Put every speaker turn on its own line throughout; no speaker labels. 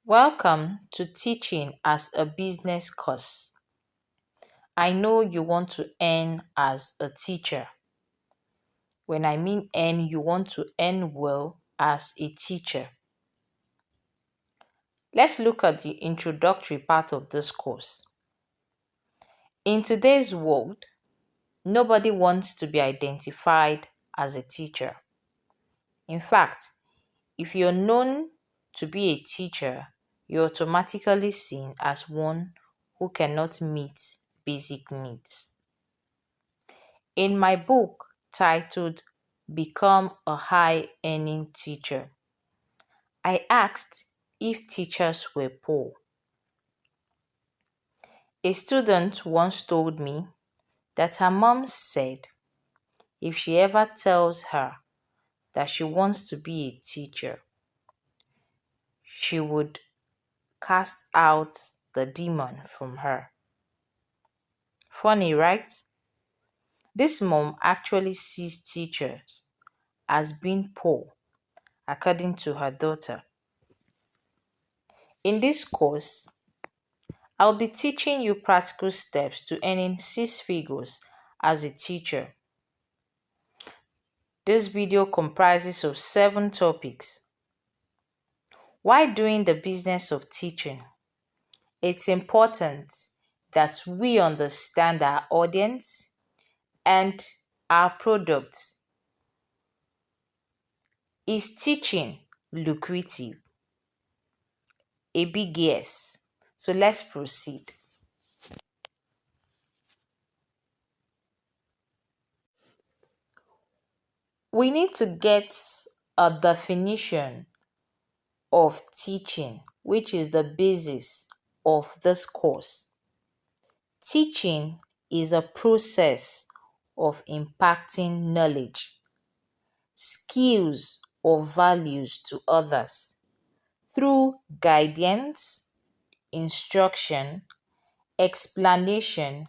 Welcome to Teaching as a Business Course. I know you want to earn as a teacher. When I mean earn, you want to earn well as a teacher. Let's look at the introductory part of this course. In today's world, nobody wants to be identified as a teacher. In fact, if you're known to be a teacher, you're automatically seen as one who cannot meet basic needs. In my book titled Become a High Earning Teacher, I asked if teachers were poor. A student once told me that her mom said if she ever tells her that she wants to be a teacher, she would cast out the demon from her. Funny, right? This mom actually sees teachers as being poor, according to her daughter. In this course, I'll be teaching you practical steps to earning six figures as a teacher. This video comprises of 7 topics. While doing the business of teaching, it's important that we understand our audience and our product. Is teaching lucrative? A big yes. So let's proceed. We need to get a definition of teaching, which is the basis of this course. Teaching is a process of impacting knowledge, skills, or values to others through guidance, instruction, explanation,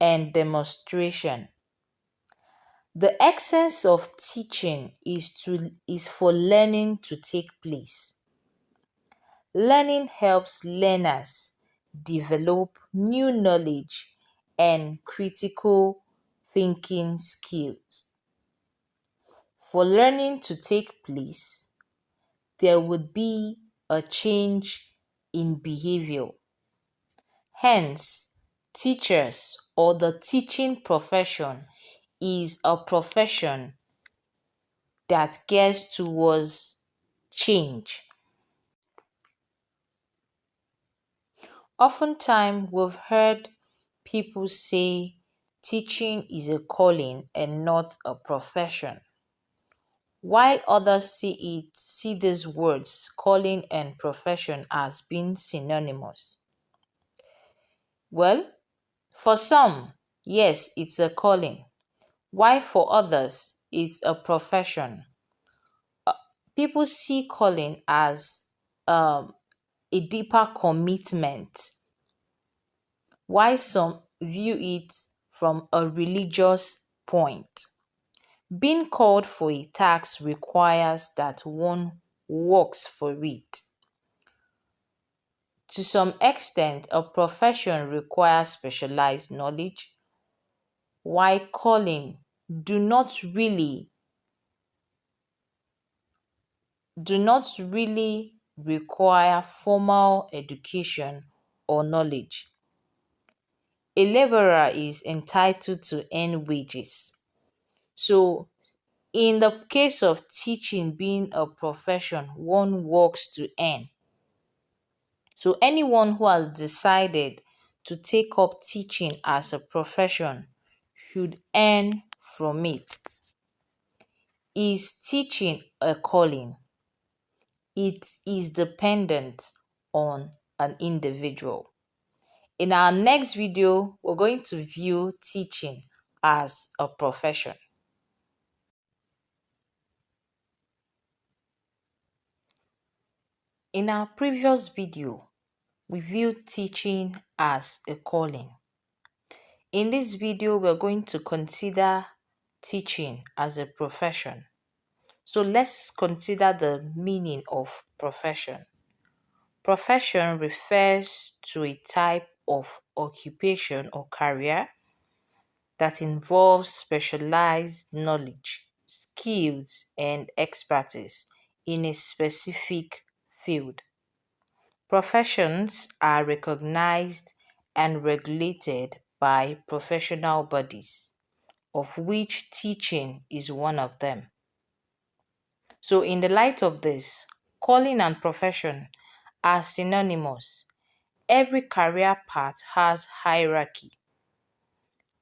and demonstration. The essence of teaching is for learning to take place. Learning helps learners develop new knowledge and critical thinking skills. For learning to take place, there would be a change in behavior. Hence, teachers or the teaching profession is a profession that gears towards change. Oftentimes, we've heard people say teaching is a calling and not a profession, while others see these words, calling and profession, as being synonymous. Well, for some, yes, it's a calling, while for others, it's a profession. People see calling as a deeper commitment, while some view it from a religious point. Being called for a task requires that one works for it. To some extent, a profession requires specialized knowledge, while calling do not really require formal education or knowledge. A laborer is entitled to earn wages. So, in the case of teaching being a profession, one works to earn. So, anyone who has decided to take up teaching as a profession should earn from it. Is teaching a calling? It is dependent on an individual. In our next video, we're going to view teaching as a profession. In our previous video, we viewed teaching as a calling. In this video, we're going to consider teaching as a profession. So let's consider the meaning of profession. Profession refers to a type of occupation or career that involves specialized knowledge, skills, and expertise in a specific field. Professions are recognized and regulated by professional bodies, of which teaching is one of them. So, in the light of this, calling and profession are synonymous. Every career path has hierarchy.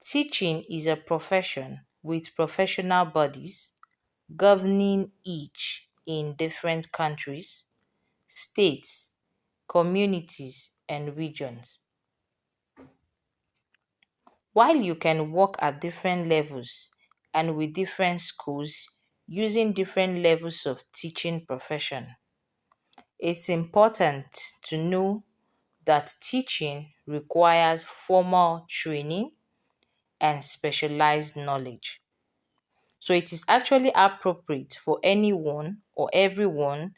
Teaching is a profession with professional bodies governing each in different countries, states, communities, and regions. While you can work at different levels and with different schools using different levels of teaching profession, it's important to know that teaching requires formal training and specialized knowledge. So it is actually appropriate for anyone or everyone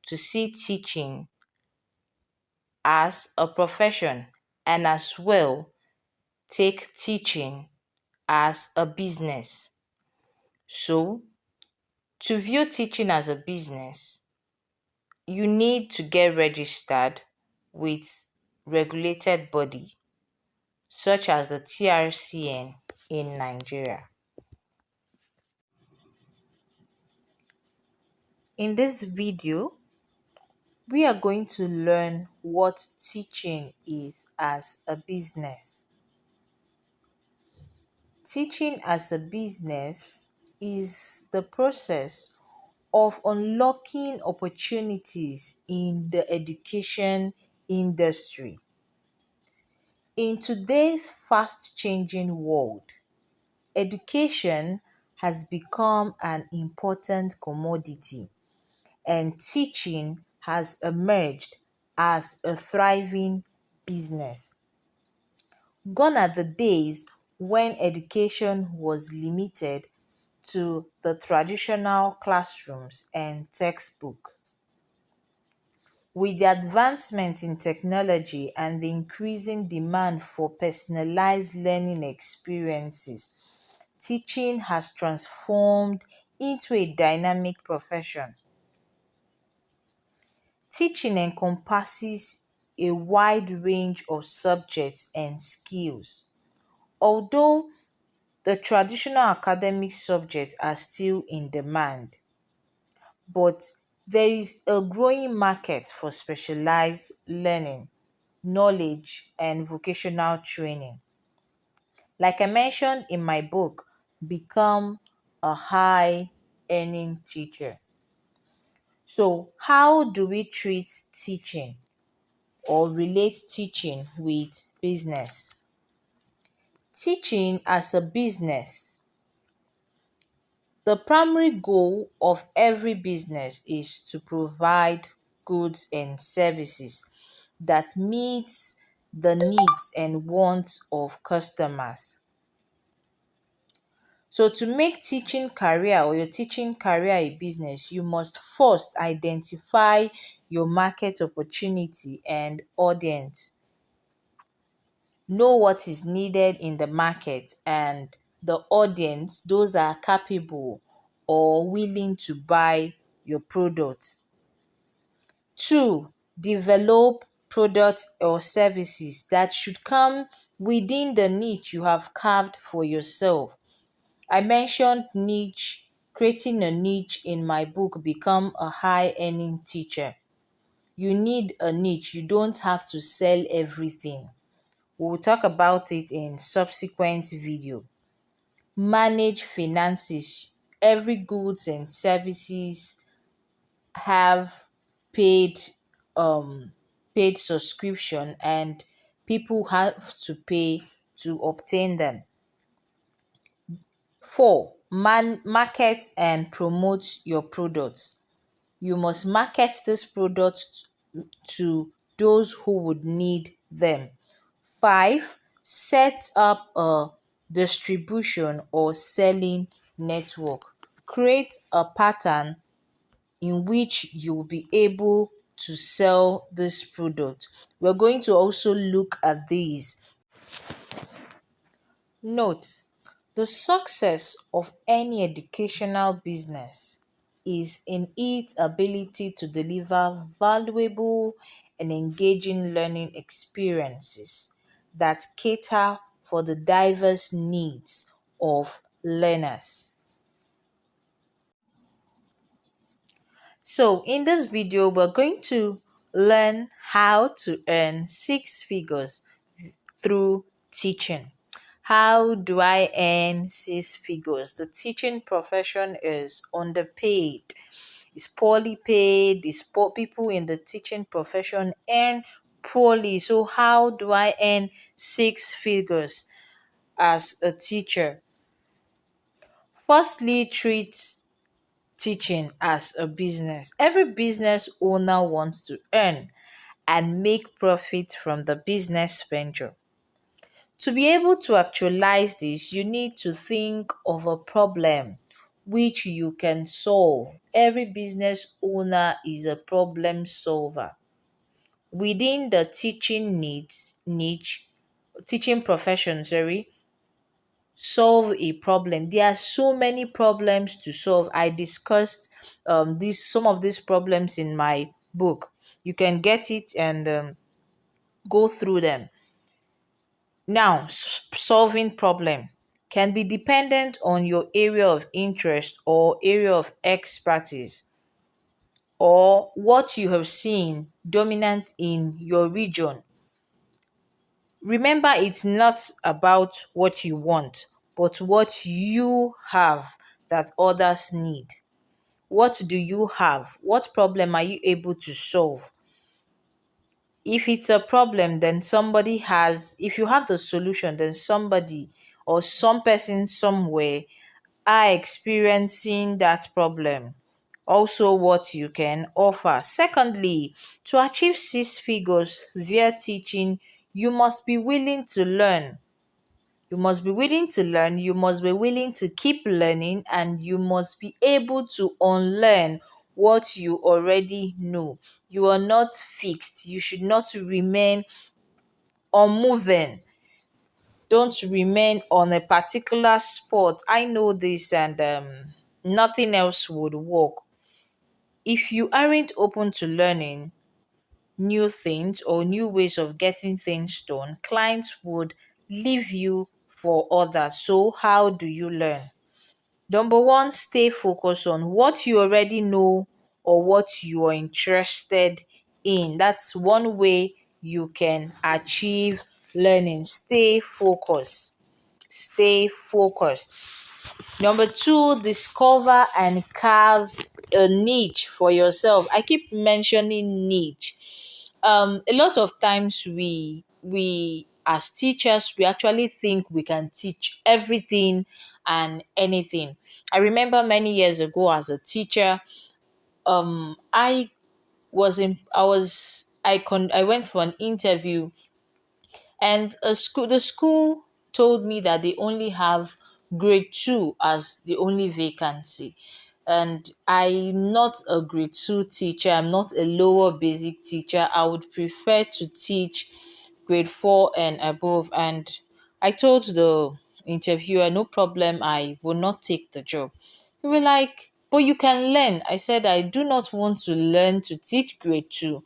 to see teaching as a profession and as well take teaching as a business. So, to view teaching as a business, you need to get registered with regulated body such as the TRCN in Nigeria. In this video, we are going to learn what teaching is as a business. Teaching as a business is the process of unlocking opportunities in the education industry. In today's fast changing world, education has become an important commodity, and teaching has emerged as a thriving business. Gone are the days when education was limited to the traditional classrooms and textbooks. With the advancement in technology and the increasing demand for personalized learning experiences, teaching has transformed into a dynamic profession. Teaching encompasses a wide range of subjects and skills. Although the traditional academic subjects are still in demand, but there is a growing market for specialized learning, knowledge, and vocational training. Like I mentioned in my book, Become a High Earning Teacher. So, how do we treat teaching or relate teaching with business? Teaching as a business. The primary goal of every business is to provide goods and services that meets the needs and wants of customers. So to make teaching career or your teaching career a business, you must first identify your market opportunity and audience. Know what is needed in the market and the audience, those that are capable or willing to buy your product. Two, develop products or services that should come within the niche you have carved for yourself. I mentioned niche, creating a niche in my book, Become a High Earning Teacher. You need a niche, you don't have to sell everything. We'll talk about it in subsequent video. Manage finances. Every goods and services have paid um paid subscription and people have to pay to obtain them. Four, market and promote your products. You must market this product to those who would need them. Five, set up a distribution or selling network. Create a pattern in which you'll be able to sell this product. We're going to also look at these. Note, the success of any educational business is in its ability to deliver valuable and engaging learning experiences that cater for the diverse needs of learners. So, in this video, we're going to learn how to earn six figures through teaching. How do I earn six figures? The teaching profession is underpaid, it's poorly paid, people in the teaching profession earn poorly. So, how do I earn six figures as a teacher? Firstly, treat teaching as a business. Every business owner wants to earn and make profit from the business venture. To be able to actualize this, you need to think of a problem which you can solve. Every business owner is a problem solver. Within the teaching needs niche, teaching profession, solve a problem. There are so many problems to solve. I discussed these some of these problems in my book. You can get it and go through them. Now, solving problem can be dependent on your area of interest or area of expertise or what you have seen dominant in your region. Remember, it's not about what you want, but what you have that others need. What do you have? What problem are you able to solve? If it's a problem, then somebody has, if you have the solution, then somebody or some person somewhere are experiencing that problem. Also, what you can offer. Secondly, to achieve six figures via teaching, you must be willing to learn. You must be willing to learn, you must be willing to keep learning, and you must be able to unlearn what you already know. You are not fixed. You should not remain unmoving. Don't remain on a particular spot. I know this, and nothing else would work. If you aren't open to learning new things or new ways of getting things done, clients would leave you for others. So, how do you learn? Number one, stay focused on what you already know or what you are interested in. That's one way you can achieve learning. Stay focused. Stay focused. Number two, discover and carve a niche for yourself. I keep mentioning niche. A lot of times we as teachers we actually think we can teach everything and anything. I remember many years ago as a teacher, I went for an interview, and the school told me that they only have grade 2 as the only vacancy. And I'm not a grade 2 teacher, I'm not a lower basic teacher. I would prefer to teach grade 4 and above. And I told the interviewer, no problem, I will not take the job. They were like, but you can learn. I said, I do not want to learn to teach grade 2.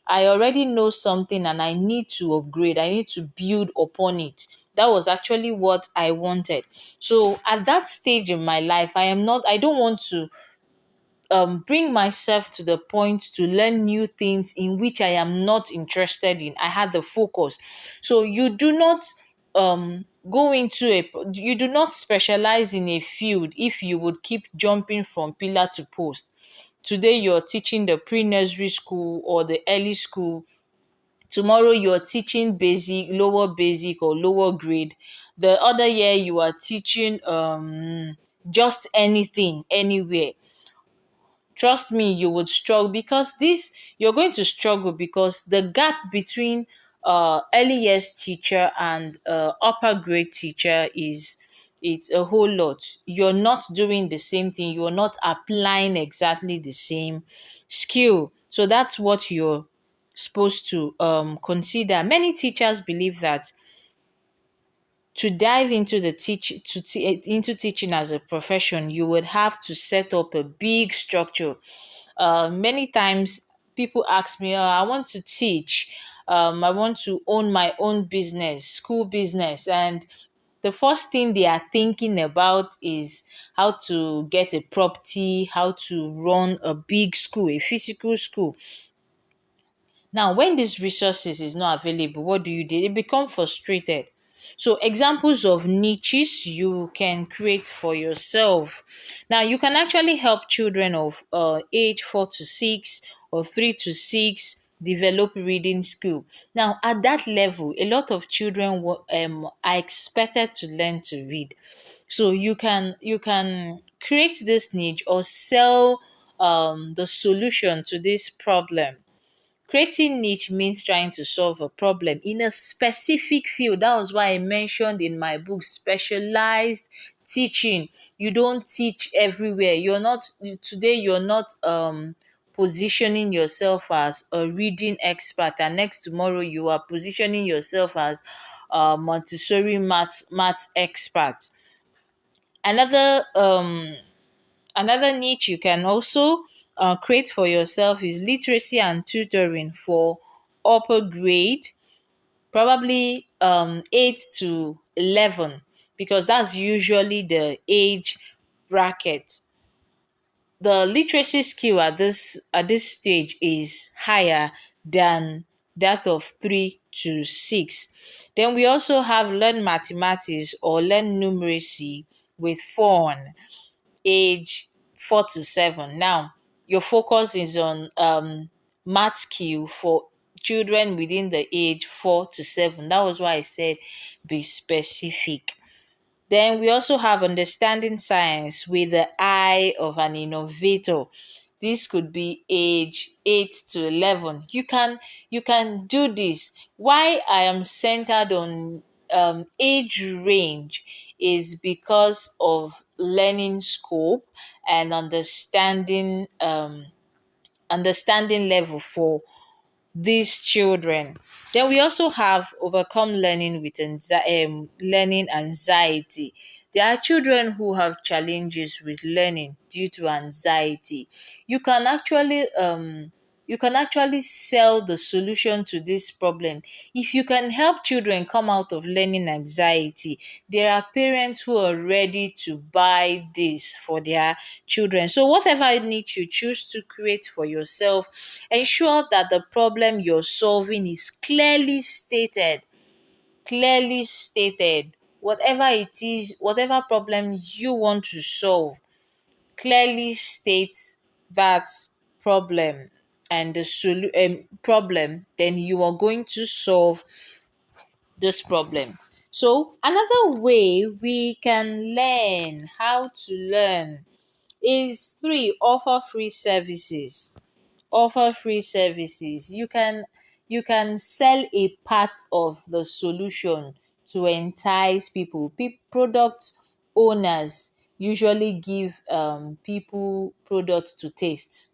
I already know something and I need to upgrade. I need to build upon it. That was actually what I wanted. So at that stage in my life, I don't want to bring myself to the point to learn new things in which I am not interested in. I had the focus. So you do not you do not specialize in a field if you would keep jumping from pillar to post. Today you're teaching the pre-nursery school or the early school. Tomorrow you're teaching basic, lower basic or lower grade. The other year you are teaching just anything, anywhere. Trust me, you would struggle because this you're going to struggle because the gap between early years teacher and upper grade teacher is it's a whole lot. You're not doing the same thing, you're not applying exactly the same skill. So that's what you're supposed to consider. Many teachers believe that to dive into into teaching as a profession, you would have to set up a big structure. Many times people ask me, I want to teach, I want to own my own business, school business, and the first thing they are thinking about is how to get a property, how to run a big school, a physical school. Now, when these resources is not available, what do? They become frustrated. So, examples of niches you can create for yourself. Now, you can actually help children of age 4 to 6 or 3 to 6 develop reading skill. Now, at that level, a lot of children are expected to learn to read. So you can create this niche or sell the solution to this problem. Creating niche means trying to solve a problem in a specific field. That was why I mentioned in my book specialized teaching. You don't teach everywhere. You're not positioning yourself as a reading expert, and next tomorrow you are positioning yourself as a Montessori maths expert. Another niche you can also create for yourself is literacy and tutoring for upper grade, probably 8 to 11, because that's usually the age bracket. The literacy skill at this stage is higher than that of 3 to 6. Then we also have learn mathematics or learn numeracy with fun, age 4 to 7. Now, your focus is on math skill for children within the age 4 to 7. That was why I said be specific. Then we also have understanding science with the eye of an innovator. This could be age 8 to 11. You can do this. Why I am centered on age range is because of learning scope and understanding level for these children. Then we also have overcome learning with learning anxiety. There are children who have challenges with learning due to anxiety. You can actually sell the solution to this problem. If you can help children come out of learning anxiety, there are parents who are ready to buy this for their children. So whatever niche you choose to create for yourself, ensure that the problem you're solving is clearly stated. Clearly stated. Whatever it is, whatever problem you want to solve, clearly state that problem and the problem, then you are going to solve this problem. So another way we can learn how to learn is three: offer free services. Offer free services. You can sell a part of the solution to entice people. Product owners usually give people products to taste.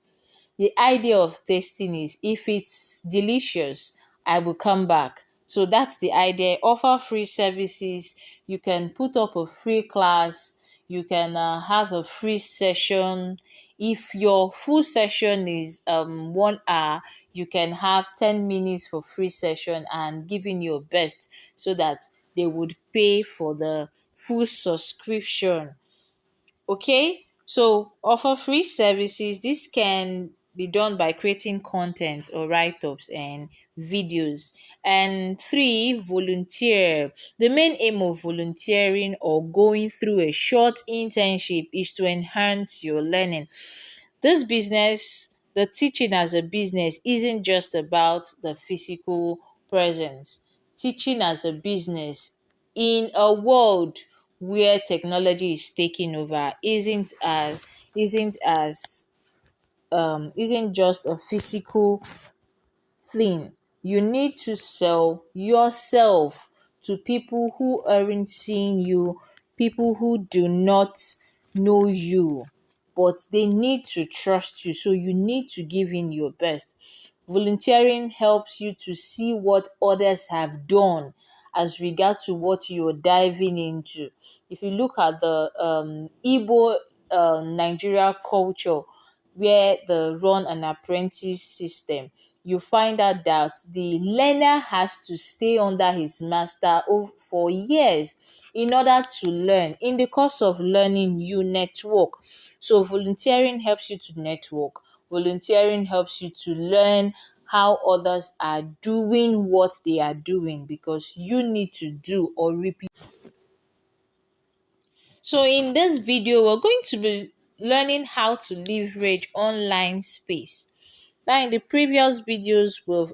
The idea of tasting is, if it's delicious, I will come back. So that's the idea. Offer free services. You can put up a free class. You can have a free session. If your full session is 1 hour, you can have 10 minutes for free session and giving your best, so that they would pay for the full subscription. Okay, so offer free services. This can be done by creating content or write-ups and videos. And three, volunteer. The main aim of volunteering or going through a short internship is to enhance your learning. This business, the teaching as a business, isn't just about the physical presence. Teaching as a business in a world where technology is taking over isn't just a physical thing. You need to sell yourself to people who aren't seeing you, people who do not know you. but they need to trust you. So you need to give in your best. Volunteering helps you to see what others have done as regard to what you're diving into. If you look at the Igbo Nigeria culture, where they run an apprentice system, you find out that the learner has to stay under his master for years in order to learn. In the course of learning, you network. So volunteering helps you to network. Volunteering helps you to learn how others are doing what they are doing, because you need to do or repeat. So in this video, we're going to be learning how to leverage online space. Now, in the previous videos, we've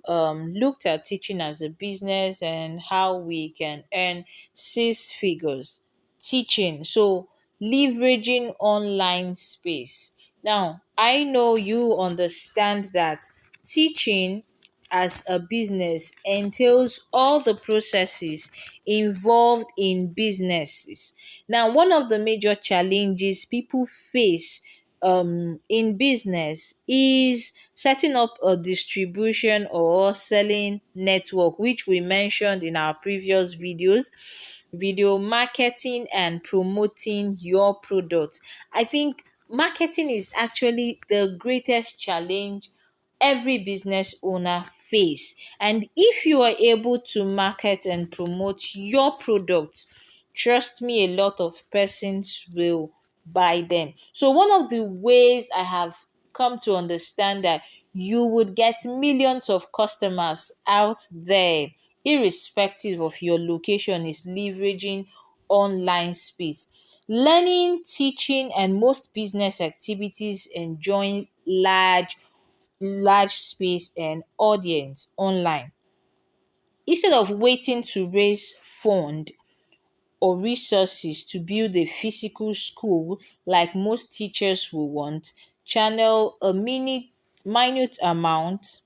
looked at teaching as a business and how we can earn six figures teaching. So, leveraging online space. Now, I know you understand that teaching as a business entails all the processes involved in businesses. Now, one of the major challenges people face in business is setting up a distribution or selling network, which we mentioned in our previous videos. Video marketing and promoting your product. I think marketing is actually the greatest challenge every business owner face. And if you are able to market and promote your products, trust me, a lot of persons will buy them. So one of the ways I have come to understand that you would get millions of customers out there, irrespective of your location, is leveraging online space. Learning, teaching, and most business activities enjoy large space and audience online. Instead of waiting to raise fund or resources to build a physical school like most teachers will want, channel a minute amount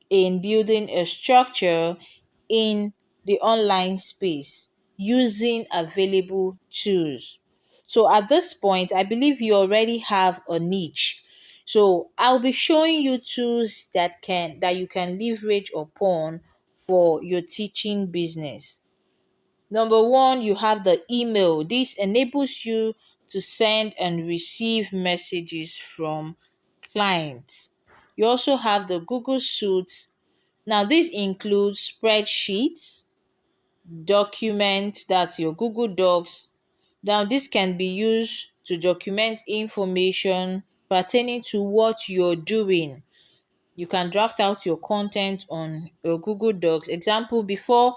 in building a structure in the online space using available tools. So at this point, I believe you already have a niche. So I'll be showing you tools that you can leverage upon for your teaching business. Number one, you have the email. This enables you to send and receive messages from clients. You also have the Google Suites. Now, this includes spreadsheets, documents, that's your Google Docs. Now, this can be used to document information pertaining to what you're doing. You can draft out your content on your Google Docs. Example, before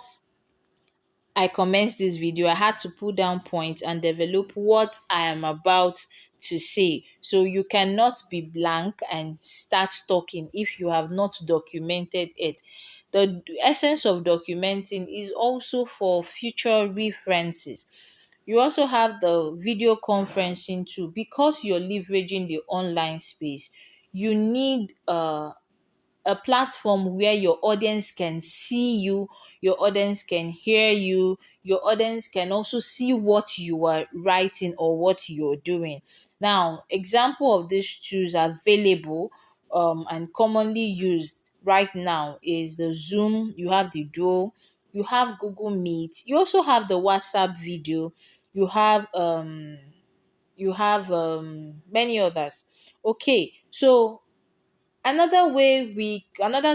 I commenced this video, I had to put down points and develop what I am about to say. So you cannot be blank and start talking if you have not documented it. The essence of documenting is also for future references. You also have the video conferencing too. Because you're leveraging the online space, you need a platform where your audience can see you, your audience can hear you, your audience can also see what you are writing or what you're doing. Now, example of these tools available and commonly used right now is the Zoom, you have the Duo, you have Google Meet, you also have the WhatsApp video, you have many others. Okay, so another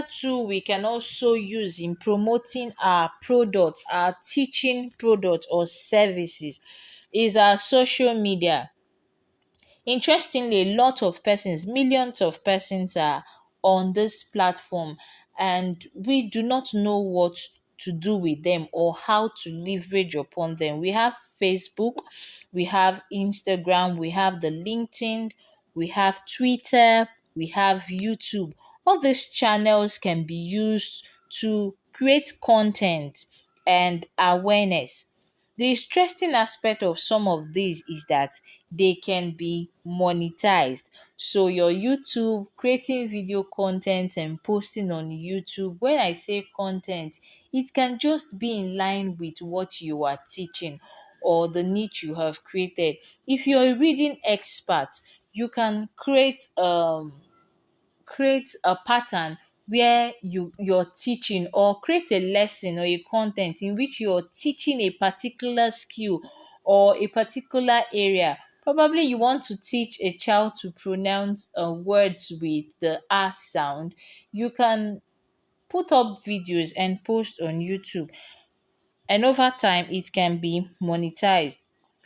tool we can also use in promoting our product, our teaching product or services, is our social media. Interestingly, a lot of persons, millions of persons are on this platform, and we do not know what to do with them or how to leverage upon them. We have Facebook, we have Instagram, we have the LinkedIn, we have Twitter, we have YouTube. All these channels can be used to create content and awareness. The interesting aspect of some of these is that they can be monetized. So your YouTube, creating video content and posting on YouTube. When I say content, it can just be in line with what you are teaching, or the niche you have created. If you're a reading expert, you can create a pattern where you're teaching, or create a lesson or a content in which you're teaching a particular skill or a particular area. Probably you want to teach a child to pronounce words with the R sound. You can put up videos and post on YouTube, and over time it can be monetized.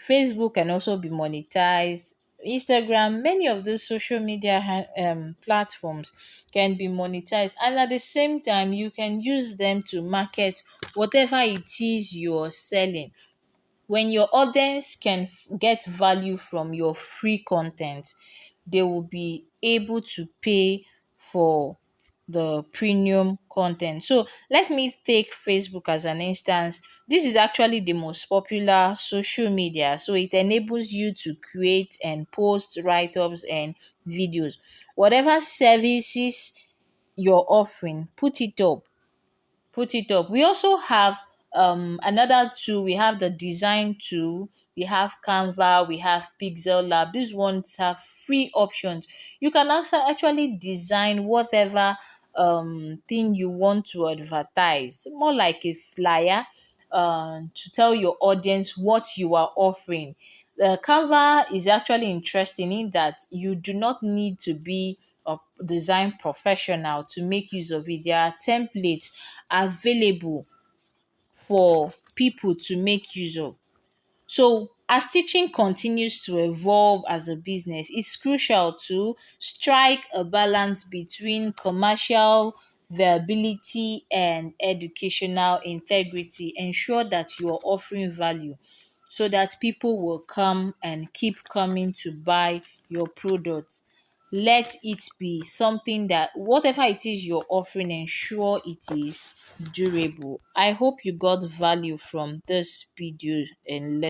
Facebook can also be monetized. Instagram, many of those social media platforms can be monetized, and at the same time you can use them to market whatever it is you're selling. When your audience can get value from your free content, they will be able to pay for the premium content. So let me take Facebook as an instance. This is actually the most popular social media. So it enables you to create and post write-ups and videos. Whatever services you're offering, put it up. We also have another tool. We have the design tool, we have Canva, we have Pixel Lab. These ones have free options. You can also actually design whatever thing you want to advertise, more like a flyer, to tell your audience what you are offering. The Canva is actually interesting in that you do not need to be a design professional to make use of it. There are templates available for people to make use of. So, as teaching continues to evolve as a business, it's crucial to strike a balance between commercial viability and educational integrity. Ensure that you're offering value so that people will come and keep coming to buy your products. Let it be something that whatever it is you're offering, ensure it is durable. I hope you got value from this video and